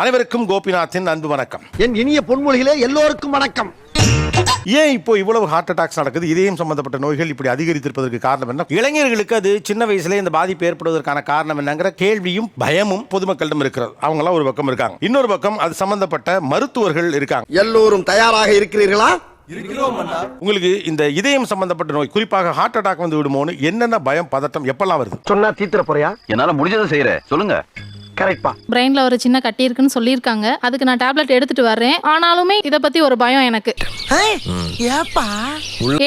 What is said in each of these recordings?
அனைவருக்கும் கோபிநாத்தின் அன்பு வணக்கம். என் இனிய பொன்மொழிகளே எல்லோருக்கும் வணக்கம். ஏன் இப்போ இவ்வளவு ஹார்ட் அட்டாக்ஸ் நடக்குது? இதயம் சம்பந்தப்பட்ட நோய்கள் இப்படி அதிகரித்திருப்பதற்கு காரணம் என்ன? இளைஞர்களுக்கு அது சின்ன வயசுல இந்த பாதிப்பு ஏற்படுவதற்கான காரணம் என்னங்கிற கேள்வியும் பயமும் பொதுமக்களிடம் இருக்கிறது. அவங்க எல்லாம் ஒரு பக்கம் இருக்காங்க, இன்னொரு பக்கம் அது சம்பந்தப்பட்ட மருத்துவர்கள் இருக்காங்க. எல்லோரும் தயாராக இருக்கிறீர்களா? உங்களுக்கு இந்த இதயம் சம்பந்தப்பட்ட நோய், குறிப்பாக ஹார்ட் அட்டாக் வந்து விடுமோன்னு என்னென்ன பயம், பதட்டம் எப்பெல்லாம் வருது? சொன்னா தீத்துற போறியா? என்னால முடிஞ்சதை செய்யறேன், சொல்லுங்க. கரெக்ட்பா. பிரெயின்ல ஒரு சின்ன கட்டி இருக்குன்னு சொல்லியிருக்காங்க. அதுக்கு நான் டேப்லெட் எடுத்துட்டு வர்றேன். ஆனாலுமே இதை பத்தி ஒரு பயம் எனக்கு.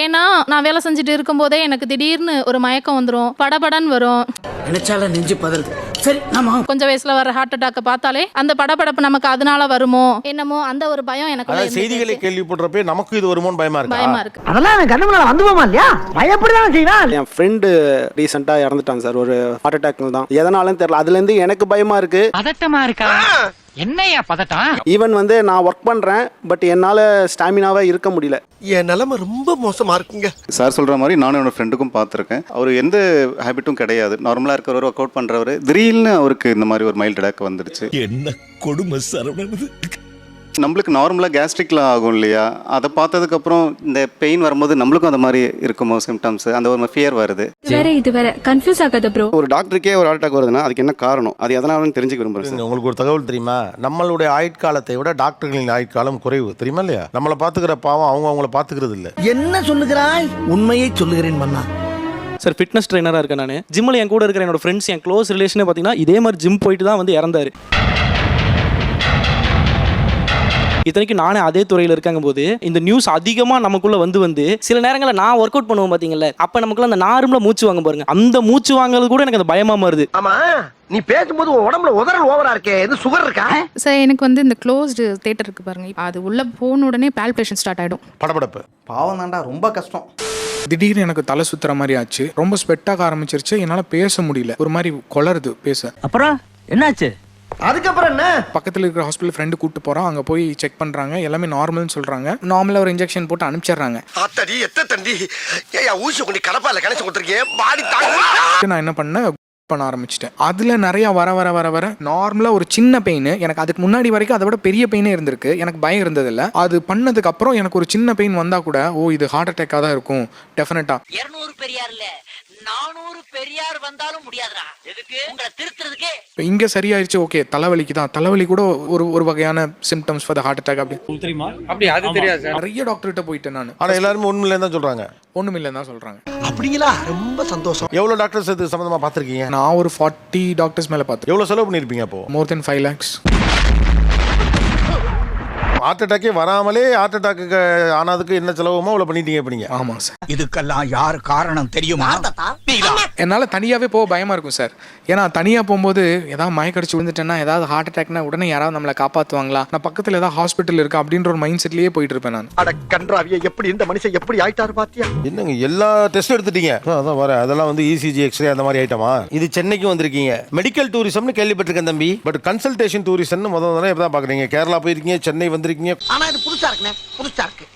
ஏன்னா நான் வேலை செஞ்சுட்டு இருக்கும் போதே எனக்கு திடீர்னு ஒரு மயக்கம் வந்துடும், படபடன்னு வரும். நினைச்சால நெஞ்சு பதறது. சரி, நாம கொஞ்சம் வயசுல வர ஹார்ட் அட்டாக்க பார்த்தாலே அந்த படபடப்பு நமக்கு அதனால வருமோ என்னமோ அந்த ஒரு பயம் எனக்கு. செய்திகளை கேள்விப்படுறப்ப நமக்கு இது வருமோன்னு பயமா இருக்கு. அதெல்லாம் கண்ணு முன்னால வந்து போமா இல்லையா? பயப்படதான் செய்யலாம். என் ஃப்ரெண்டு ரீசெண்டா இறந்துட்டான் சார், ஒரு ஹார்ட் அட்டாக்ல தான். எதனாலும் தெரியல, அதுல இருந்து எனக்கு பயமா இருக்கு. பதட்டமா இருக்கா? என்னையா பதட்டம்? ஈவன் வந்து நான் ஒர்க் பண்றேன், பட் என்னால ஸ்டாமினாவா இருக்க முடியல. என் நிலைமை ரொம்ப மோசமா இருக்குங்க. சார் சொல்ற மாதிரி நானும் என்னோட ஃப்ரெண்டுக்கும் பார்த்துருக்கேன். அவர் எந்த ஹேபிட்டும் கிடையாது, நார்மலா இருக்கிறவர், ஒர்க் அவுட் பண்றவர். திடீர்னு அவருக்கு இந்த மாதிரி ஒரு மைல்டு அட்டாக் வந்துடுச்சு. என்ன கொடுமை சரவணன். நம்மளுக்கு நார்மலாக கேஸ்ட்ரிக்ல ஆகும் இல்லையா, அதை பார்த்ததுக்கப்புறம் இந்த பெயின் வரும்போது நம்மளுக்கும் அந்த மாதிரி இருக்குமோ சிம்டம்ஸ், அந்த ஒரு ஃபியர் வருது. இது வேற கன்ஃபியூஸ் ஆகாத ப்ரோ. ஒரு டாக்டருக்கே ஒரு ஹார்ட் அட்டாக் வருதுன்னா அதுக்கு என்ன காரணம், அது எதனாலும் தெரிஞ்சுக்க விரும்புறேன். உங்களுக்கு ஒரு தகவல் தெரியுமா? நம்மளுடைய ஆயுட்காலத்தை விட டாக்டர்களின் ஆயுட்காலம் குறைவு, தெரியுமா இல்லையா? நம்மளை பாத்துக்கிற பாவம் அவங்கள பாத்துக்கிறது இல்ல. என்ன சொல்லுகிறாய்? உண்மையை சொல்லுகிறேன் மன்னா. சார், ஃபிட்னஸ் ட்ரைனராக இருக்கேன் நான். ஜிம்மில் என் கூட இருக்கிற என்னோட ஃப்ரெண்ட்ஸ், என் க்ளோஸ் ரிலேஷனே பார்த்தீங்கன்னா இதே மாதிரி ஜிம் போயிட்டு தான் வந்து இறந்தாரு. இத்தனைக்கும் நானே அதே துறையில் இருக்காங்க போது இந்த நியூஸ் அதிகமாக நமக்குள்ள வந்து சில நேரங்களில் நான் ஒர்க் அவுட் பண்ணுவோம் பார்த்தீங்கல்ல, அப்போ நமக்குள்ள அந்த நார்மலாக மூச்சு வாங்க பாருங்க, அந்த மூச்சு வாங்குறது கூட எனக்கு அந்த பயமா வருது. ஆமா, நீ பேசும்போது உடம்புல உதறல் ஓவரா இருக்கே, இது சுகர் இருக்கா? சார், எனக்கு வந்து இந்த க்ளோஸ்டு தியேட்டர் இருக்கு பாருங்க, அது உள்ள போன உடனே பால்பிட்டேஷன் ஸ்டார்ட் ஆயிடும், படபடப்பு. பாவம் தாண்டா, ரொம்ப கஷ்டம். திடீர்னு எனக்கு தலை சுத்துற மாதிரி ஆச்சு, ரொம்ப ஸ்வெட்டாக ஆரம்பிச்சிருச்சு, என்னால் பேச முடியல, ஒரு மாதிரி கொளருது பேச. அப்புறம் என்னாச்சு? அதுக்கப்புறம் என்ன? பக்கத்தில் இருக்கிற ஹாஸ்பிட்டல் ஃப்ரெண்டு கூப்பிட்டு போகிறோம், அங்கே போய் செக் பண்ணுறாங்க, எல்லாமே நார்மல்னு சொல்கிறாங்க. நார்மலாக ஒரு இன்ஜெக்ஷன் போட்டு அனுப்பிச்சிடுறாங்க. அத்தடி எத்த தண்டி ஏயா ஊசி கொண்டு கடப்பால கணேச கொடுத்துருக்கேன், பாடி தாங்க. நான் என்ன பண்ண ஆரம்பிச்சிட்டேன். அதில் நிறையா வர நார்மலாக ஒரு சின்ன பெயின், எனக்கு அதுக்கு முன்னாடி வரைக்கும் அதை விட பெரிய பெயினே இருந்திருக்கு, எனக்கு பயம் இருந்ததில்லை. அது பண்ணதுக்கு அப்புறம் எனக்கு ஒரு சின்ன பெயின் வந்தால் கூட இது ஹார்ட் அட்டாக்காக தான் இருக்கும் டெஃபினட்டாக. 200 பெரியார் இல்ல 400 பெரியார் வந்தாலும் முடியாதுடா. எதுக்கு? உங்களை திருத்துறதுக்கே. இங்கே சரியாயிருச்சு, ஓகே தலைவலிக்கு தான், தலைவலி கூட ஒரு வகையான symptoms for the heart attack. அப்படி அது தெரியாது சார். நிறைய டாக்டர்கிட்ட போயிட்டேன் நான். ஆனால் எல்லாருமே ஒன்றுமில்லைன்னு தான் சொல்கிறாங்க. ஒன்றுமில்லைன்னு தான் சொல்கிறாங்க. அப்படிங்களா? ரொம்ப சந்தோஷம். எவ்வளோ டாக்டர்ஸ் இது சம்மந்தமாக பார்த்துருக்கீங்க? நான் ஒரு 40 டாக்டர்ஸ் மேலே பார்த்தேன். எவ்வளோ செலவு பண்ணியிருப்பீங்க அப்போ? மோர் தென் 5 lakhs. ஹார்ட் அட்டாக்கே வராமலே ஹார்ட் அட்டாக்கு ஆனதுக்கு என்ன செலவுமோ அவ்வளோ பண்ணிட்டீங்க இப்போ நீங்கள்? ஆமாம் சார். இதுக்கெல்லாம் யார் காரணம் தெரியுமா? என்னால் தனியாகவே போக பயமாக இருக்கும் சார். ஏன்னா தனியாக போகும்போது ஏதாவது மயக்கடிச்சு விழுந்துட்டேன்னா, ஏதாவது ஹார்ட் அட்டாக்னா உடனே யாராவது நம்மளை காப்பாற்றுவாங்களா, நான் பக்கத்தில் ஏதாவது ஹாஸ்பிட்டல் இருக்கா அப்படின்ற ஒரு மைண்ட் செட்லேயே போயிட்டு இருப்பேன் நான். அட கன்றாவிய, எப்படி இந்த மனுஷன் எப்படி ஆயிட்டாரு பாத்தியா? என்னங்க எல்லா டெஸ்ட் எடுத்துட்டீங்க? அதான் வர அதெல்லாம் வந்து இசிஜி, எக்ஸ்ரே அந்த மாதிரி ஐட்டமா? இது சென்னைக்கு வந்திருக்கீங்க, மெடிக்கல் டூரிசம்னு கேள்விப்பட்டிருக்கேன் தம்பி, பட் கன்சல்டேஷன் டூரிசம்னு முதல் தடவை எப்பதான் பார்க்குறீங்க? கேரளா போயிருக்கீங்க, சென்னை வந்திருக்கீங்க. ஆனா இது புதுசா இருக்குனே, புதுசா இருக்கு.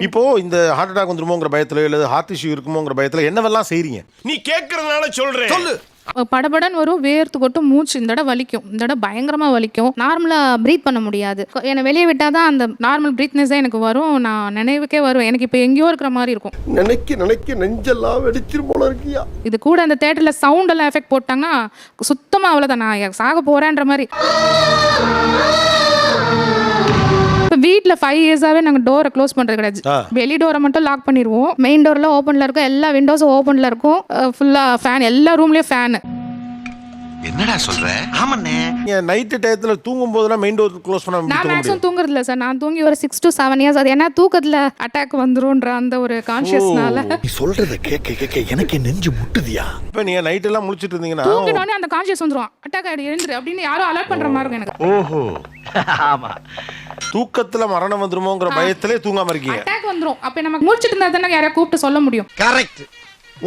இப்போ இந்த ஹார்ட் அட்டாக் வந்துருமோங்கிற பயத்துல இல்ல ஹார்ட் இஷ்யூ இருக்குமோங்கிற பயத்துல என்னவெல்லாம் செய்றீங்க? நீ கேக்குறதுனால சொல்றேன், சொல்லு. படபடன் வரும், வேர்த்து கொட்டும், மூச்சு இந்த இடம் வலிக்கும், இந்த இடம் பயங்கரமா வலிக்கும், நார்மலா பிரீத் பண்ண முடியாது. என்னை வெளியே விட்டாதான் அந்த நார்மல் பிரீத்னஸ் தான் எனக்கு வரும், நான் நினைவுக்கே வரும், எனக்கு இப்போ எங்கேயோ இருக்கிற மாதிரி இருக்கும். நினைக்க நெஞ்செல்லாம் வெடிச்சிரும் போல இருக்கியா? இது கூட அந்த தேட்டர்ல சவுண்ட் எல்லாம் எஃபெக்ட் போட்டாங்கன்னா சுத்தமா அவ்வளவுதான், நான் சாக போறேன்ற மாதிரி. இப்போ வீட்டில் 5 years-ஆவே நாங்கள் டோரை க்ளோஸ் பண்ணுறது கிடையாது. வெளி டோரை மட்டும் லாக் பண்ணிடுவோம், மெயின் டோரில் ஓப்பனில் இருக்கும், எல்லா விண்டோஸும் ஓப்பனில் இருக்கும், ஃபுல்லாக ஃபேன், எல்லா ரூம்லேயும் ஃபேனு. என்னடா சொல்ற? ஆமாண்ணே. நைட்டு டயத்துல தூங்கும் போதெல்லாம் மெயின் டோர் க்ளோஸ் பண்ண நான் மேக்ஸிமம் தூங்குறது இல்லை சார், நான் தூங்கி ஒரு 6 to 7 years. அது ஏன்னா தூக்கத்தில் அட்டாக் வந்துரும்ன்ற அந்த ஒரு கான்ஷியஸ்னால. நீ சொல்றத கேட்க எனக்கு நெஞ்சு முட்டுதியா? இப்போ நீங்க நைட் எல்லாம் முழிச்சிட்டு இருந்தீங்கன்னா தூங்கினோடனே அந்த கான்ஷியஸ் வந்துரும், அட்டாக் ஆகிடு எழுந்துரு அப்படின்னு யாரோ அலர்ட் பண்ற மாதிரி இருக்கும் எனக்கு. ஓஹோ. ஆமா, தூக்கத்துல மரணம் வந்துருமோங்கிற பயத்திலே தூங்காம இருக்கீங்க. அட்டாக் வந்துரும், அப்ப நம்ம முழிச்சிட்டு இருந்தா தானே யாரையா கூப்பிட்டு சொல்ல முடியும். கரெக்ட்.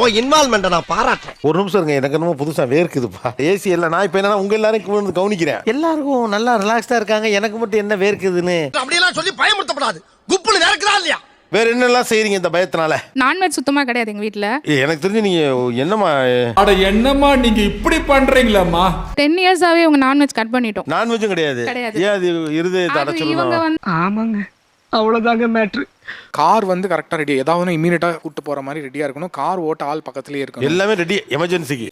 ஓ இன்வால்வ்மென்ட் நான் பாராட்டுறேன். ஒரு நிமிஷம் இருங்க, எனக்கு என்னமோ புதுசா வேர்க்குதுப்பா. ஏசி இல்லை, நான் இப்போ என்னன்னா உங்க எல்லாரும் கவனிக்கிறேன், எல்லாருக்கும் நல்லா ரிலாக்ஸ்டா இருக்காங்க, எனக்கு மட்டும் என்ன வேர்க்குதுன்னு. அப்படியெல்லாம் சொல்லி பயமுறுத்தப்படாது. குப்புன்னு வேர்க்குதா இல்லையா? வேற என்னெல்லாம் செய்றீங்க இந்த பயத்தினால? நான்வெஜ் சுத்தமா கிடையாது எங்க வீட்ல. எனக்கு தெரிஞ்சு நீங்க என்னமா அட என்னம்மா நீங்க இப்படி பண்றீங்களாம்மா? 10 இயர்ஸாவே உங்க நான்வெஜ் கட் பண்ணிட்டோம். நான்வெஜ்ஜும் கிடையாது. கிடையாது. ஏன் அது இருதயத்தை அது இவங்க அடைச்சிருந்தோம்? வந்து ஆமாங்க, அவ்வளவுதாங்க மேட்ரு. கார் வந்து கரெக்டா ரெடி, ஏதாவது இமீடியட்டா கூட்டு போற மாதிரி ரெடியா இருக்கணும். கார் ஓட்ட ஆள் பக்கத்துலயே இருக்கணும். எல்லாமே ரெடி எமர்ஜென்சிக்கு.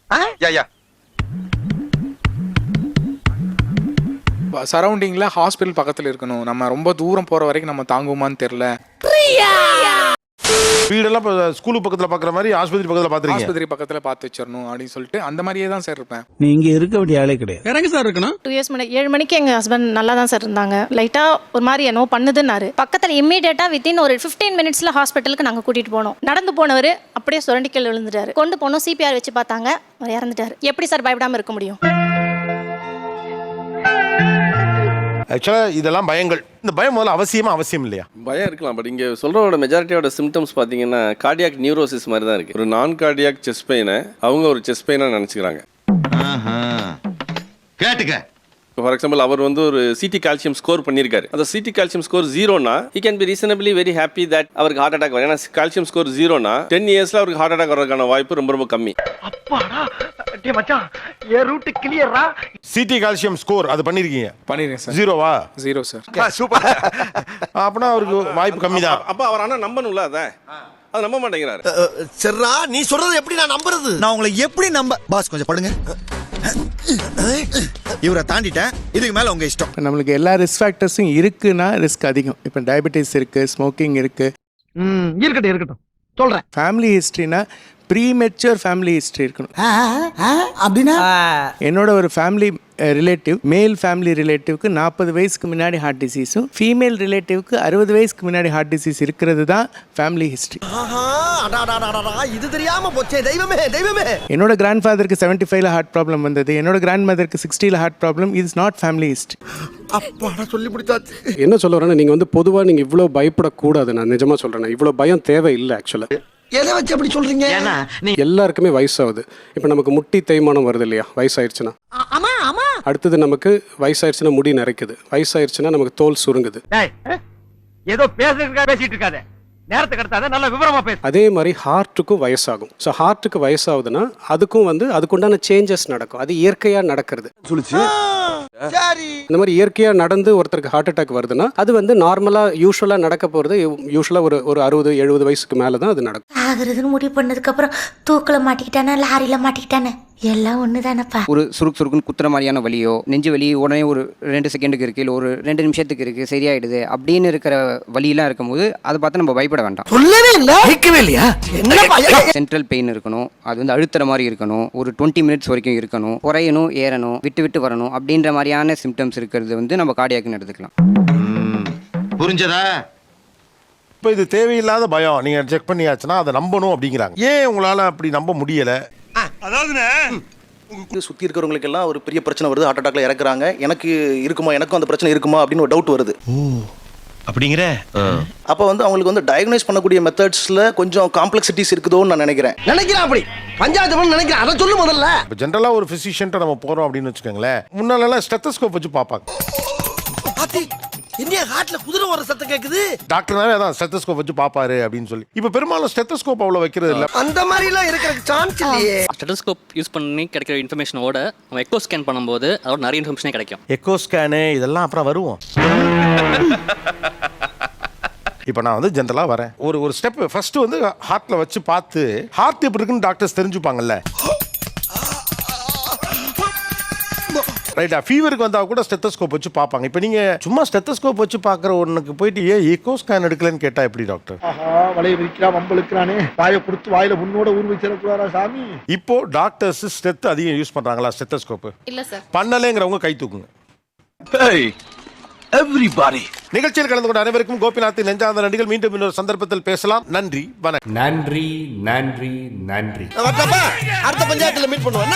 சரௌண்டிங்ல ஹாஸ்பிட்டல் பக்கத்துல இருக்கணும். நம்ம ரொம்ப தூரம் போற வரைக்கும் நம்ம தாங்குமான்னு தெரியல. வீடெல்லாம் இப்போ ஸ்கூலுக்கு பக்கத்துல பாக்குற மாதிரி ஆஸ்பத்திரி பக்கத்துல பாத்துறீங்க. ஆஸ்பத்திரி பக்கத்துல பார்த்து வச்சிடணும் அப்படின்னு சொல்லிட்டு அந்த மாதிரியே தான் சார் இருப்பேன். நீ இங்க இருக்க வேண்டிய ஆளே கிடையாது. இறங்க சார் இருக்கணும். 2 இயர்ஸ் முன்னாடி 7 மணிக்கு எங்க ஹஸ்பண்ட் நல்லா தான் சார் இருந்தாங்க. லைட்டா ஒரு மாதிரி என்னோ பண்ணுதுன்னாரு. பக்கத்துல இம்மீடியட்டா வித்தின் ஒரு 15 மினிட்ஸ்ல ஹாஸ்பிட்டலுக்கு நாங்க கூட்டிட்டு போனோம். நடந்து போனவர் அப்படியே சுரண்டிக்கல் விழுந்துட்டாரு. கொண்டு போனோம், CPR வச்சு பார்த்தாங்க, அவர் இறந்துட்டாரு. எப்படி சார் பயப்படாம இருக்க முடியும்? ஆக்சுவலா இதெல்லாம் பயங்கள். இந்த பயம் முதல்ல அவசியம் இல்லையா? பயம் இருக்கலாம், பட் இங்கே சொல்கிறோட மெஜாரிட்டியோட சிம்டம்ஸ் பார்த்தீங்கன்னா கார்டியாக் நியூரோசிஸ் மாதிரி தான் இருக்குது. ஒரு நான் கார்டியாக் செஸ்ட் பெயினை அவங்க ஒரு செஸ்ட் பெயினாக நினச்சிக்கிறாங்க. கேட்டுக்க. ஃபார் எக்ஸாம்பிள் அவர் வந்து ஒரு சிடி கால்சியம் ஸ்கோர் பண்ணியிருக்காரு. அந்த சிடி கால்சியம் ஸ்கோர் 0னா he can be reasonably very happy that அவருக்கு ஹார்ட் அட்டாக் வரும். ஏன்னா கால்சியம் ஸ்கோர் 0னா 10 இயர்ஸில் அவருக்கு ஹார்ட் அட்டாக் வரதுக்கான வாய்ப்பு ரொம்ப ரொம்ப கம்மி. அப்பாடா டேய் மச்சான், ஏ ரூட் கிளியரா? சிடி கால்சியம் ஸ்கோர் அது பண்ணிருக்கீங்க? பண்ணிருக்கேன் சார். 0வா? 0 சார். சூப்பர். அப்பனா அவருக்கு வாய்ப்பு கம்மி தான். அப்போ அவர் ஆனால் நம்பணும்ல, அதை நம்ப மாட்டேங்கிறாரு. சரிடா, நீ சொல்றது எப்படி நான் நம்புறது? நான் உங்களை எப்படி நம்ப? பாஸ் கொஞ்சம் படுங்க. இவரை தாண்டிட்டேன், இதுக்கு மேல உங்க இஷ்டம். நம்மளுக்கு எல்லா ரிஸ்க் ஃபேக்டர்ஸும் இருக்குன்னா ரிஸ்க் அதிகம். இப்போ டயபெட்டிஸ் இருக்கு, ஸ்மோக்கிங் இருக்கு. இருக்கட்டும் சொல்றேன். ஃபேமிலி ஹிஸ்ட்ரினா ப்ரீமெச்சூர் ஃபேமிலி ஹிஸ்ட்ரி இருக்கணும். அப்படின்னா என்னோட ஒரு ஃபேமிலி ரிலேட்டிவ், மேல் ஃபேமிலி ரிலேட்டிவ்க்கு 40 வயசுக்கு முன்னாடி ஹார்ட் டிசீஸும், ஃபீமேல் ரிலேட்டிவ்க்கு 60 வயசுக்கு முன்னாடி ஹார்ட் டிசீஸ் இருக்கிறது தான் ஃபேமிலி ஹிஸ்ட்ரி. இது தெரியாம போச்சே, தெய்வமே தெய்வமே. என்னோட கிராண்ட் ஃபாதருக்கு 75ல ஹார்ட் ப்ராப்ளம் வந்தது, என்னோட கிராண்ட் மதருக்கு 60ல heart problem. Is not family history. அப்பாடா சொல்லி முடிச்சாச்சு. என்ன சொல்ல வரேன்னா, நீங்கள் வந்து பொதுவாக நீங்கள் இவ்வளோ பயப்படக்கூடாது. நான் நிஜமாக சொல்கிறேன், இவ்வளோ பயம் தேவை இல்லை. ஆக்சுவலாக எதை வச்சு அப்படி சொல்றீங்க? எல்லாருக்குமே வயசாகுது. இப்போ நமக்கு முட்டி தேய்மானம் வருது இல்லையா, வயசாயிருச்சுன்னா. ஆமா ஆமா. அடுத்தது நமக்கு வயசாயிருச்சுன்னா முடி நரைக்குது, வயசாயிருச்சுன்னா நமக்கு தோல் சுருங்குது. ஏதோ பேசுறதுக்காக பேசிட்டு இருக்காத, நேரத்தை கடத்தாத, நல்ல விவரமா பேசு. அதே மாதிரி ஹார்ட்டுக்கும் வயசாகும். ஸோ ஹார்ட்டுக்கு வயசாகுதுன்னா அதுக்கும் வந்து அதுக்குண்டான சேஞ்சஸ் நடக்கும். அது இயற்கையாக நடக்கிறது. சரி. இந்த மாதிரி இயற்கையாக நடந்து ஒருத்தருக்கு ஹார்ட் அட்டாக் வருதுன்னா அது வந்து நார்மலாக யூஸ்வலாக நடக்க போகிறது யூஸ்வலாக ஒரு 60-70 வயசுக்கு மேலே தான் அது நடக்கும். ஆகுறதுன்னு முடிவு பண்ணதுக்கு அப்புறம் தூக்கல மாட்டிக்கிட்டானே, லாரியில மாட்டிக்கிட்டானே, எல்லாம் ஒண்ணுதானப்பா. ஒரு சுருக்குன்னு குத்துற மாதிரியான வலியோ, நெஞ்சு வலி உடனே ஒரு 2 செகண்டுக்கு இருக்கு, இல்லை ஒரு 2 நிமிஷத்துக்கு இருக்கு, சரியாயிடுது அப்படின்னு இருக்கிற வலியெல்லாம் இருக்கும்போது அதை பார்த்து நம்ம பயப்பட வேண்டாம். சொல்லவே இல்ல, கேட்கவே இல்லையா? என்ன சென்ட்ரல் பெயின் இருக்கணும், அது வந்து அழுத்துற மாதிரி இருக்கணும், ஒரு 20 மினிட்ஸ் வரைக்கும் இருக்கணும், குறையணும், ஏறணும், விட்டு விட்டு வரணும் அப்படின்ற மாதிரியான சிம்டம்ஸ் இருக்கிறது வந்து நம்ம கார்டியாக்னு எடுத்துக்கலாம். புரிஞ்சதா? இப்போ இது தேவையில்லாத பயம். நீங்க செக் பண்ணியாச்சுன்னா அதை நம்பணும் அப்படிங்கிறாங்க. ஏன் உங்களால அப்படி நம்ப முடியல? அதாவதுனே சுற்றி இருக்கிறவங்களுக்கு எல்லாம் ஒரு பெரிய பிரச்சனை வருது, ஹார்ட் அட்டாக்ல இறக்குறாங்க. எனக்கு இருக்குமா, எனக்கும் அந்த பிரச்சனை இருக்குமா அப்படின்னு ஒரு டவுட் வருது. அப்படிங்கிற அப்போ வந்து அவங்களுக்கு வந்து டயக்னைஸ் பண்ணக்கூடிய மெத்தட்ஸில் கொஞ்சம் காம்ப்ளெக்சிட்டிஸ் இருக்குதோன்னு நான் நினைக்கிறேன். அப்படி பஞ்சாயத்து நினைக்கிறேன். அதை சொல்லு முதல்ல. இப்போ ஜென்ரலாக ஒரு ஃபிசிஷியன்ட்ட நம்ம போகிறோம் அப்படின்னு வச்சுக்கோங்களேன், முன்னாலெல்லாம் ஸ்டெத்தஸ்கோப் வச்சு பார்ப்பாங்க. இந்தியா ஹார்ட்ல குதிரை வர சத்தம் கேக்குது. டாக்டர்னாவே அதான் ஸ்டெத்தஸ்கோப் வச்சு பார்ப்பாரு அப்படின்னு சொல்லி. இப்போ பெரும்பாலும் ஸ்டெத்தஸ்கோப் அவ்வளோ வைக்கிறது இல்லை. அந்த மாதிரி எல்லாம் இருக்கிற சான்ஸ் இல்லையே. ஸ்டெத்தஸ்கோப் யூஸ் பண்ணி கிடைக்கிற இன்ஃபர்மேஷனோட நம்ம எக்கோ ஸ்கேன் பண்ணும்போது அதோட நிறைய இன்ஃபர்மேஷனே கிடைக்கும். எக்கோ ஸ்கேனு இதெல்லாம் அப்புறம் வருவோம். இப்போ நான் வந்து ஜென்ரலாக வரேன், ஒரு ஸ்டெப் ஃபர்ஸ்ட் வந்து ஹார்ட்டில் வச்சு பார்த்து ஹார்ட் எப்படி இருக்குன்னு டாக்டர்ஸ் தெரிஞ்சுப்பாங்கல்ல. ரைட்டா? ஃபீவருக்கு வந்தால் கூட ஸ்டெத்தஸ்கோப் வச்சு பார்ப்பாங்க. இப்போ நீங்கள் சும்மா ஸ்டெத்தஸ்கோப் வச்சு பார்க்குற ஒன்றுக்கு போயிட்டு ஏன் எக்கோ ஸ்கேன் எடுக்கலன்னு கேட்டால் எப்படி டாக்டர்? வலைய விரிக்கிறான், வம்பளுக்கிறானே, வாயை கொடுத்து வாயில முன்னோட ஊர் வச்சிடக்கூடாதா சாமி? இப்போ டாக்டர்ஸ் ஸ்டெத் அதிகம் யூஸ் பண்ணுறாங்களா ஸ்டெத்தஸ்கோப்? இல்ல சார். பண்ணலேங்கிறவங்க கை தூக்குங்க. எவ்ரிபாடி. நிகழ்ச்சியில் கலந்து கொண்ட அனைவருக்கும் கோபிநாத்தின் நெஞ்சார்ந்த நன்றிகள். மீண்டும் இன்னொரு சந்தர்ப்பத்தில் பேசலாம். நன்றி, வணக்கம். நன்றி நன்றி நன்றி. அடுத்த பஞ்சாயத்துல மீட் பண்ணுவோம்.